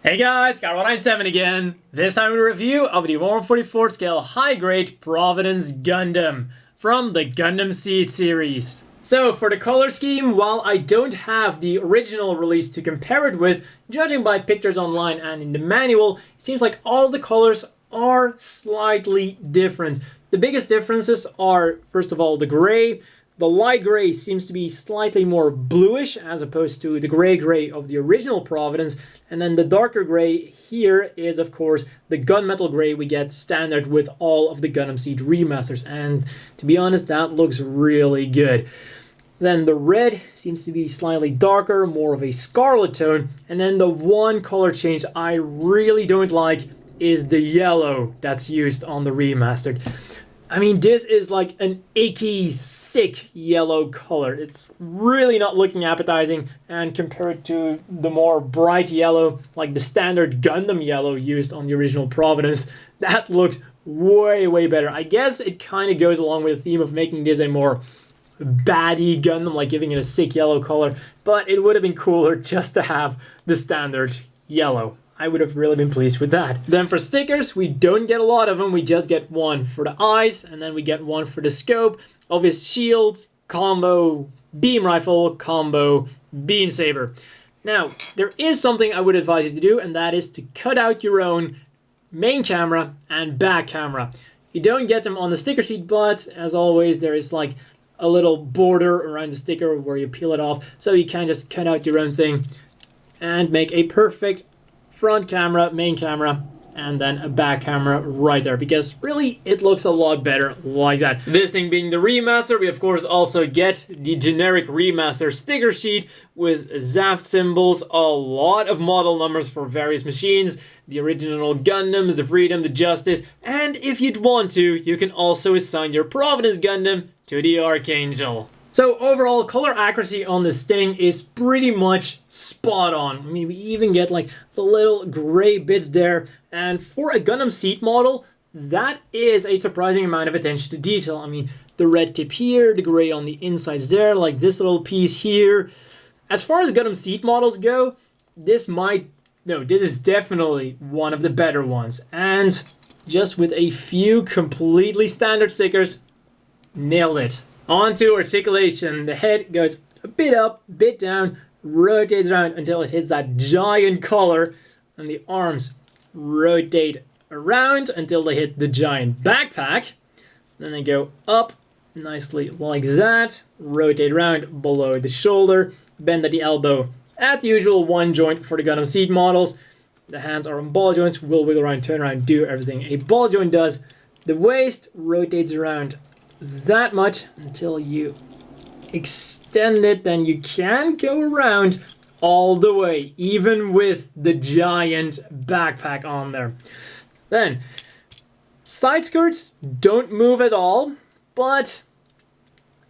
Hey guys, Carl97 again. This time a review of the 1/44 scale high-grade Providence Gundam from the Gundam Seed series. So for the color scheme, while I don't have the original release to compare it with, judging by pictures online and in the manual, it seems like all the colors are slightly different. The biggest differences are, first of all, the gray. The light gray seems to be slightly more bluish as opposed to the gray of the original Providence. And then the darker gray here is, of course, the gunmetal gray we get standard with all of the Gundam Seed remasters. And to be honest, that looks really good. Then the red seems to be slightly darker, more of a scarlet tone. And then the one color change I really don't like is the yellow that's used on the remastered. I mean, this is like an icky, sick yellow color. It's really not looking appetizing, and compared to the more bright yellow, like the standard Gundam yellow used on the original Providence, that looks way better. I guess it kind of goes along with the theme of making this a more baddie Gundam, like giving it a sick yellow color, but it would have been cooler just to have the standard yellow. I would have really been pleased with that. Then for stickers, we don't get a lot of them. We just get one for the eyes, and then we get one for the scope of his shield, combo, beam rifle, combo, beam saber. Now, there is something I would advise you to do, and that is to cut out your own main camera and back camera. You don't get them on the sticker sheet, but as always, there is like a little border around the sticker where you peel it off, so you can just cut out your own thing and make a perfect front camera, main camera, and then a back camera right there, because really it looks a lot better like that. This thing being the remaster, we of course also get the generic remaster sticker sheet with Zaft symbols, a lot of model numbers for various machines, the original Gundams, the Freedom, the Justice, and if you'd want to, you can also assign your Providence Gundam to the Archangel. So overall, color accuracy on this thing is pretty much spot on. I mean, we even get like the little gray bits there. And for a Gundam Seed model, that is a surprising amount of attention to detail. I mean, the red tip here, the gray on the insides there, like this little piece here. As far as Gundam Seed models go, this is definitely one of the better ones. And just with a few completely standard stickers, nailed it. On to articulation. The head goes a bit up, bit down, rotates around until it hits that giant collar, and the arms rotate around until they hit the giant backpack. Then they go up nicely like that, rotate around below the shoulder, bend at the elbow at the usual one joint for the Gundam Seed models. The hands are on ball joints, will wiggle around, turn around, do everything a ball joint does. The waist rotates around that much until you extend it, then you can go around all the way, even with the giant backpack on there. Then, side skirts don't move at all, but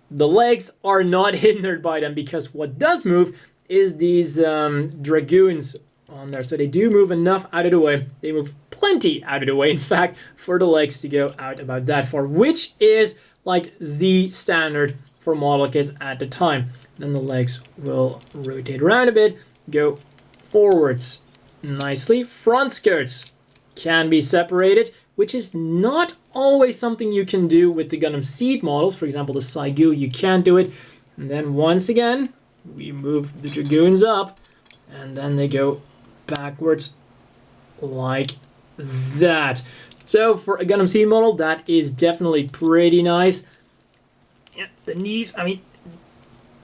the legs are not hindered by them, because what does move is these dragoons on there. So they do move enough out of the way. They move plenty out of the way, in fact, for the legs to go out about that far, which is like the standard for model kits at the time. Then the legs will rotate around a bit, go forwards nicely. Front skirts can be separated, which is not always something you can do with the Gundam Seed models. For example, the Saigu, you can't do it. And then once again, we move the Dragoons up, and then they go backwards like that. So for a Gundam Seed model, that is definitely pretty nice. Yeah, the knees, I mean,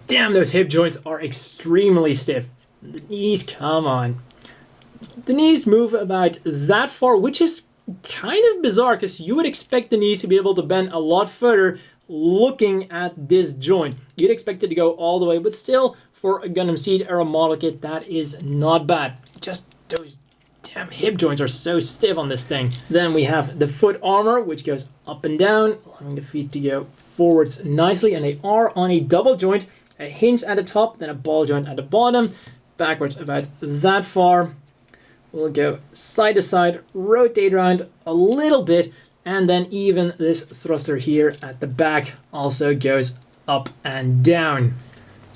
damn, those hip joints are extremely stiff. The knees, come on. The knees move about that far, which is kind of bizarre, because you would expect the knees to be able to bend a lot further looking at this joint. You'd expect it to go all the way, but still, for a Gundam Seed era model kit, that is not bad. Just those damn hip joints are so stiff on this thing. Then we have the foot armor, which goes up and down, allowing the feet to go forwards nicely, and they are on a double joint, a hinge at the top, then a ball joint at the bottom, backwards about that far. We'll go side to side, rotate around a little bit, and then even this thruster here at the back also goes up and down.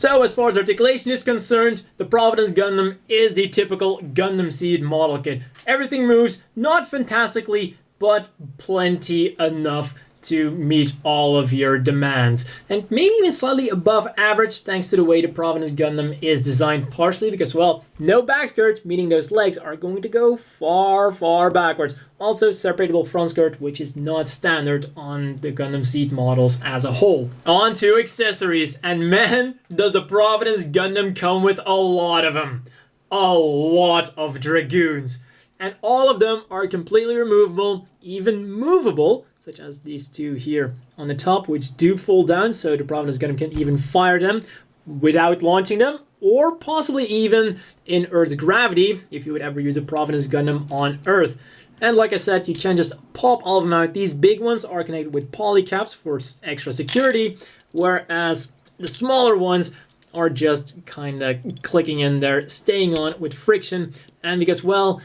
So as far as articulation is concerned, the Providence Gundam is the typical Gundam Seed model kit. Everything moves, not fantastically, but plenty enough to meet all of your demands. And maybe even slightly above average thanks to the way the Providence Gundam is designed, partially because, well, no back skirt, meaning those legs are going to go far, far backwards. Also, separatable front skirt, which is not standard on the Gundam Seed models as a whole. On to accessories, and man, does the Providence Gundam come with a lot of them. A lot of Dragoons. And all of them are completely removable, even movable, such as these two here on the top, which do fall down, so the Providence Gundam can even fire them without launching them, or possibly even in Earth's gravity, if you would ever use a Providence Gundam on Earth. And like I said, you can just pop all of them out. These big ones are connected with polycaps for extra security, whereas the smaller ones are just kind of clicking in there, staying on with friction. And because, well,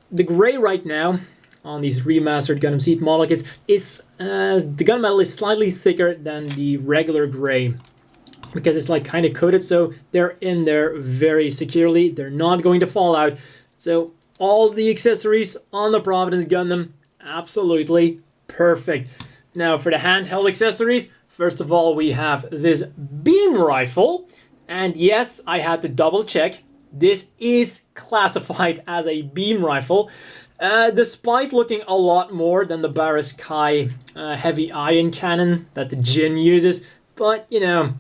the gray right now on these remastered Gundam Seed model kits is the gunmetal is slightly thicker than the regular gray because it's like kind of coated, so they're in there very securely. They're not going to fall out. So all the accessories on the Providence Gundam, absolutely perfect. Now for the handheld accessories, first of all we have this beam rifle, and yes, I had to double check. This is classified as a beam rifle. Despite looking a lot more than the Barris Kai heavy ion cannon that the Jin uses. But, you know,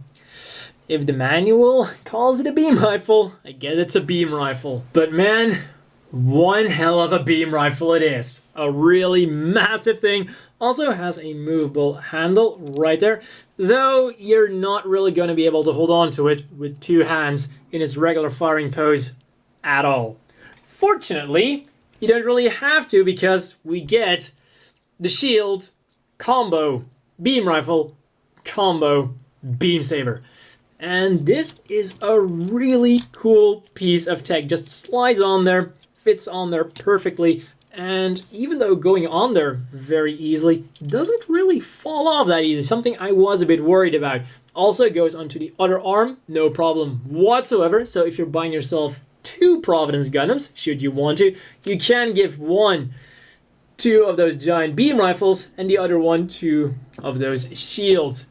if the manual calls it a beam rifle, I guess it's a beam rifle. But man, one hell of a beam rifle it is. A really massive thing. Also has a movable handle right there. Though you're not really going to be able to hold on to it with two hands in its regular firing pose at all. Fortunately, you don't really have to because we get the shield combo beam rifle combo beam saber. And this is a really cool piece of tech. Just slides on there, fits on there perfectly, and even though going on there very easily, doesn't really fall off that easy, something I was a bit worried about. Also goes onto the other arm, no problem whatsoever. So if you're buying yourself two Providence Gundams, should you want to, you can give two of those giant beam rifles and the other one two of those shields.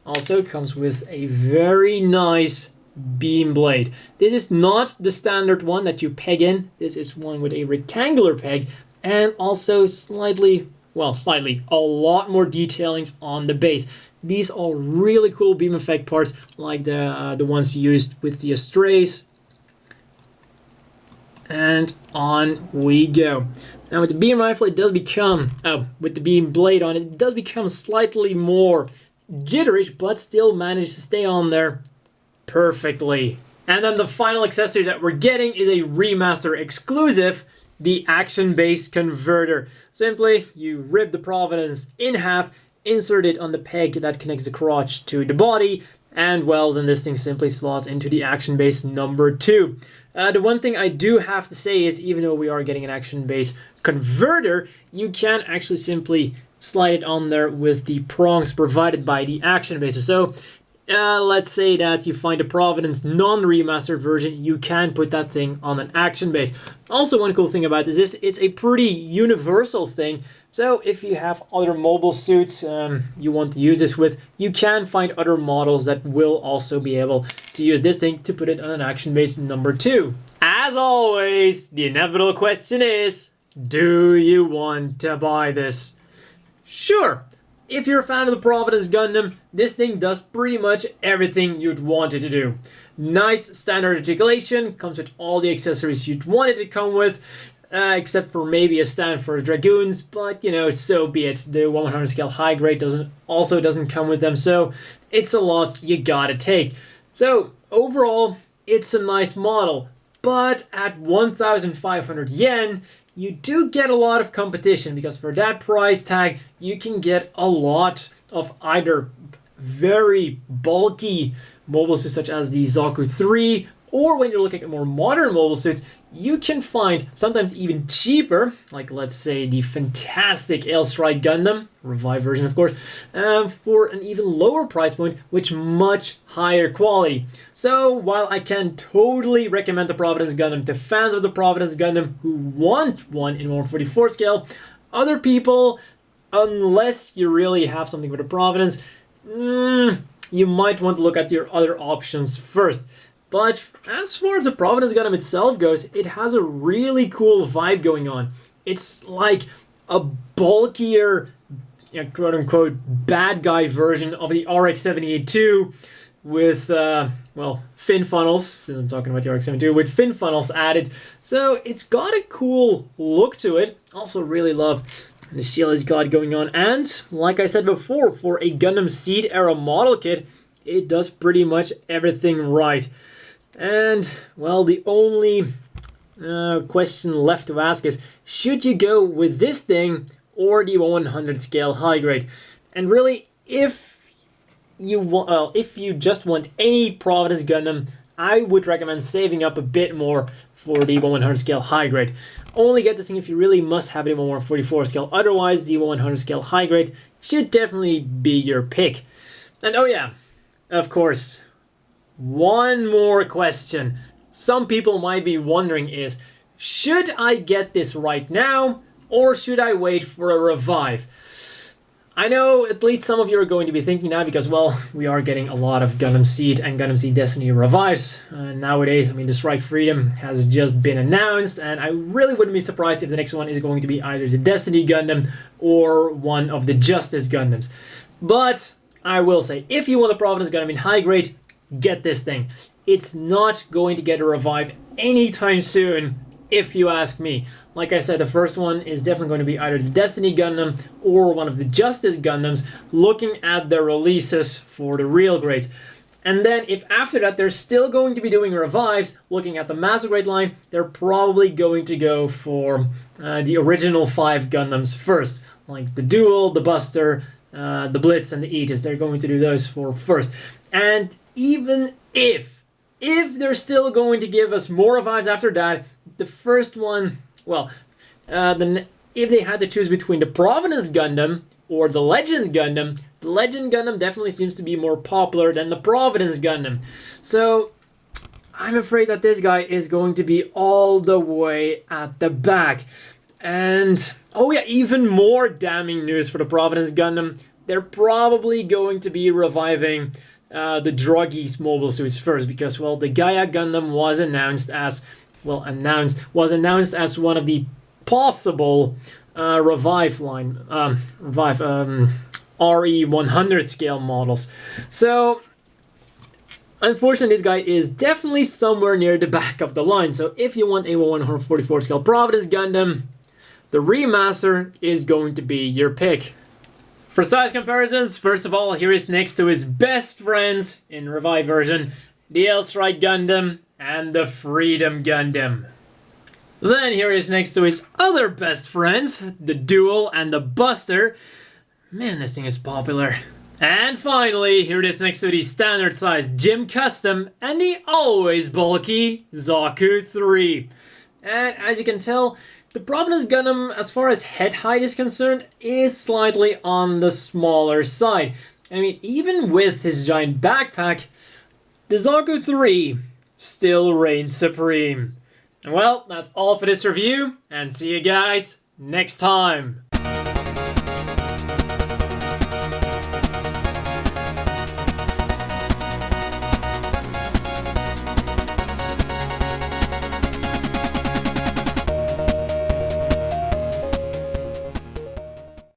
Also comes with a very nice beam blade. This is not the standard one that you peg in. This is one with a rectangular peg and also slightly, a lot more detailings on the base. These are really cool beam effect parts, like the ones used with the Astrays. And on we go. Now with the beam rifle, it does become, with the beam blade on it, it does become slightly more jitterish, but still manages to stay on there perfectly. And then the final accessory that we're getting is a remaster exclusive, the action-based converter. Simply, you rip the Providence in half, insert it on the peg that connects the crotch to the body, and well, then this thing simply slots into the action-based number 2. The one thing I do have to say is, even though we are getting an action-based converter, you can actually simply slide it on there with the prongs provided by the action base. So let's say that you find a Providence non-remastered version, you can put that thing on an action base. Also, one cool thing about this is it's a pretty universal thing. So if you have other mobile suits you want to use this with, you can find other models that will also be able to use this thing to put it on an action base number 2. As always, the inevitable question is, do you want to buy this? Sure. If you're a fan of the Providence Gundam, this thing does pretty much everything you'd want it to do. Nice standard articulation, comes with all the accessories you'd want it to come with, except for maybe a stand for Dragoons, but you know, so be it. The 100 scale high grade doesn't come with them, so it's a loss you gotta take. So overall, it's a nice model, but at 1,500 yen, you do get a lot of competition, because for that price tag, you can get a lot of either very bulky mobile suits such as the Zaku 3 Or when you're looking at more modern mobile suits, you can find sometimes even cheaper, like let's say the fantastic Ailstrike Gundam, revived version of course, for an even lower price point, with much higher quality. So while I can totally recommend the Providence Gundam to fans of the Providence Gundam who want one in 1/44 scale, other people, unless you really have something with a Providence, you might want to look at your other options first. But as far as the Providence Gundam itself goes, it has a really cool vibe going on. It's like a bulkier, quote-unquote, bad guy version of the RX-78-2 with, well, fin funnels, since I'm talking about the RX-72, with fin funnels added. So it's got a cool look to it. Also really love the shield it's got going on. And, like I said before, for a Gundam Seed era model kit, it does pretty much everything right. And, well, the only question left to ask is, should you go with this thing or the 100 scale high grade? And really, if you just want any Providence Gundam, I would recommend saving up a bit more for the 100 scale high grade. Only get this thing if you really must have it in 144 scale. Otherwise, the 100 scale high grade should definitely be your pick. And oh yeah, of course, one more question some people might be wondering is, should I get this right now or should I wait for a revive? I know at least some of you are going to be thinking now because, well, we are getting a lot of Gundam Seed and Gundam Seed Destiny revives nowadays. I mean, the Strike Freedom has just been announced, and I really wouldn't be surprised if the next one is going to be either the Destiny Gundam or one of the Justice Gundams. But I will say, if you want the Providence Gundam in high grade, get this thing. It's not going to get a revive anytime soon, if you ask me. Like I said, the first one is definitely going to be either the Destiny Gundam or one of the Justice Gundams, looking at their releases for the real grades. And then if after that they're still going to be doing revives, looking at the Master Grade line, they're probably going to go for the original 5 Gundams first, like the Duel, the Buster, the Blitz, and the Aegis. They're going to do those for first. And even if they're still going to give us more revives after that, the first one, well, if they had to choose between the Providence Gundam or the Legend Gundam, the Legend Gundam definitely seems to be more popular than the Providence Gundam. So I'm afraid that this guy is going to be all the way at the back. And, oh yeah, even more damning news for the Providence Gundam. They're probably going to be reviving the Druggies mobile suits first, because, well, the Gaia Gundam was announced as, well, announced as one of the possible revive line, RE100 scale models. So, unfortunately, this guy is definitely somewhere near the back of the line. So, if you want a 144 scale Providence Gundam, the Remaster is going to be your pick. For size comparisons, first of all, here is next to his best friends in Revive version, the Ailstrike Gundam and the Freedom Gundam. Then here is next to his other best friends, the Duel and the Buster. Man, this thing is popular. And finally, here it is next to the standard size Gym Custom and the always bulky Zaku 3. And as you can tell, the Providence Gundam, as far as head height is concerned, is slightly on the smaller side. I mean, even with his giant backpack, the Zaku 3 still reigns supreme. And well, that's all for this review, and see you guys next time.